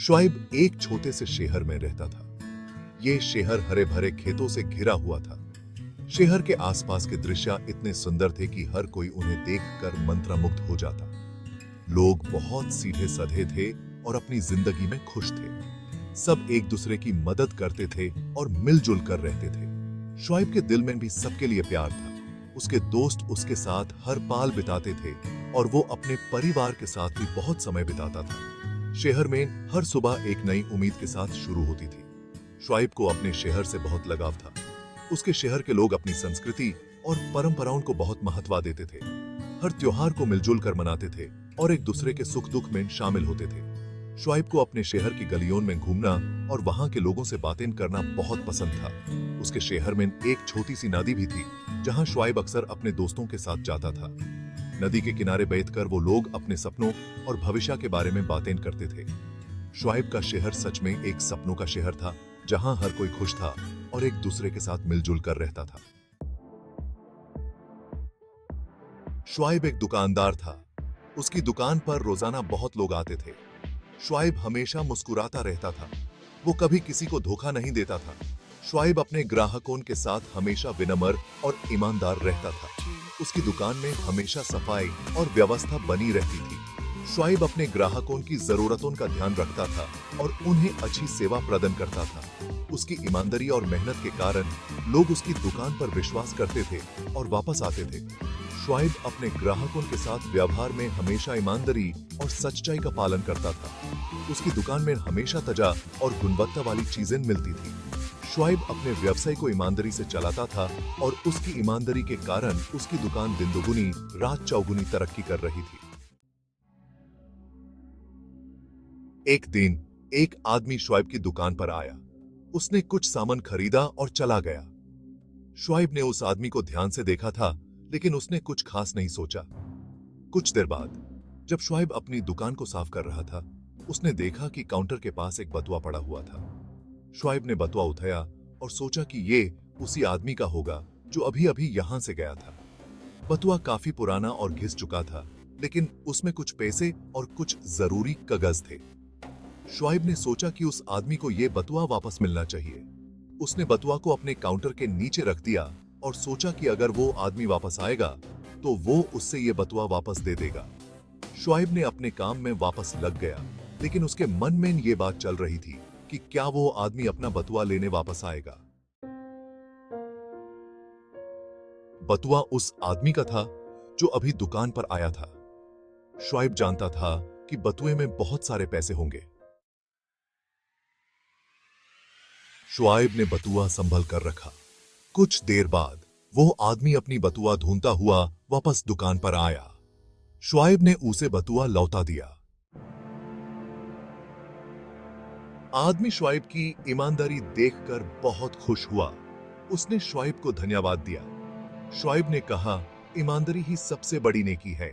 शुआइब एक छोटे से शहर में रहता था। ये शहर हरे भरे खेतों से घिरा हुआ था। शहर के आसपास के दृश्य इतने सुंदर थे कि हर कोई उन्हें देखकर मंत्रमुग्ध हो जाता। लोग बहुत सीधे साधे थे और अपनी जिंदगी में खुश थे। सब एक दूसरे की मदद करते थे और मिलजुल कर रहते थे। शुआइब के दिल में भी सबके लिए प्यार था। उसके दोस्त उसके साथ हर पल बिताते थे और वो अपने परिवार के साथ भी बहुत समय बिताता था। शहर में हर सुबह एक नई उम्मीद के साथ शुरू होती थी। शुआइब को अपने शहर से बहुत लगाव था। उसके शहर के लोग अपनी संस्कृति और परंपराओं को बहुत महत्व देते थे। हर त्योहार को मिलजुल कर मनाते थे और एक दूसरे के सुख दुख में शामिल होते थे। शुआइब को अपने शहर की गलियों में घूमना और वहां के लोगों से बातें करना बहुत पसंद था। उसके शहर में एक छोटी सी नदी भी थी जहां शुआइब अक्सर अपने दोस्तों के साथ जाता था। नदी के किनारे बैठकर वो लोग अपने सपनों और भविष्य के बारे में बातें करते थे। शुआइब का शहर सच में एक सपनों का शहर था जहां हर कोई खुश था और एक दूसरे के साथ मिलजुल कर रहता था। शुआइब एक दुकानदार था। उसकी दुकान पर रोजाना बहुत लोग आते थे। शुआइब हमेशा मुस्कुराता रहता था। वो कभी किसी को धोखा नहीं देता था। शुआइब अपने ग्राहकों के साथ हमेशा विनम्र और ईमानदार रहता था। उसकी दुकान में हमेशा सफाई और व्यवस्था बनी रहती थी। शुआइब अपने ग्राहकों की जरूरतों का ध्यान रखता था और उन्हें अच्छी सेवा प्रदान करता था। उसकी ईमानदारी और मेहनत के कारण लोग उसकी दुकान पर विश्वास करते थे और वापस आते थे। शुआइब अपने ग्राहकों के साथ व्यवहार में हमेशा ईमानदारी और सच्चाई का पालन करता था। उसकी दुकान में हमेशा ताजा और गुणवत्ता वाली चीजें मिलती थी। शुआइब अपने व्यवसाय को ईमानदारी से चलाता था और उसकी ईमानदारी के कारण उसकी दुकान दिन दोगुनी रात चौगुनी तरक्की कर रही थी। एक दिन एक आदमी शुआइब की दुकान पर आया। उसने कुछ सामान खरीदा और चला गया। शुआइब ने उस आदमी को ध्यान से देखा था, लेकिन उसने कुछ खास नहीं सोचा। कुछ देर बाद जब शुआइब अपनी दुकान को साफ कर रहा था, उसने देखा कि काउंटर के पास एक बटुआ पड़ा हुआ था। शुआइब ने बटुआ उठाया और सोचा कि ये उसी आदमी का होगा जो अभी अभी यहां से गया था। बटुआ काफी पुराना और घिस चुका था, लेकिन उसमें कुछ पैसे और कुछ जरूरी कागज थे। शुआइब ने सोचा कि उस आदमी को यह बटुआ वापस मिलना चाहिए। उसने बटुआ को अपने काउंटर के नीचे रख दिया और सोचा कि अगर वो आदमी वापस आएगा तो वो उससे यह बटुआ वापस दे देगा। शुआइब ने अपने काम में वापस लग गया, लेकिन उसके मन में यह बात चल रही थी कि क्या वो आदमी अपना बटुआ लेने वापस आएगा। बटुआ उस आदमी का था जो अभी दुकान पर आया था। शुआइब जानता था कि बटुए में बहुत सारे पैसे होंगे। शुआइब ने बटुआ संभल कर रखा। कुछ देर बाद वो आदमी अपनी बटुआ ढूंढता हुआ वापस दुकान पर आया। शुआइब ने उसे बटुआ लौटा दिया। आदमी शुआइब की ईमानदारी देखकर बहुत खुश हुआ। उसने शुआइब को धन्यवाद दिया। शुआइब ने कहा, ईमानदारी ही सबसे बड़ी नेकी है।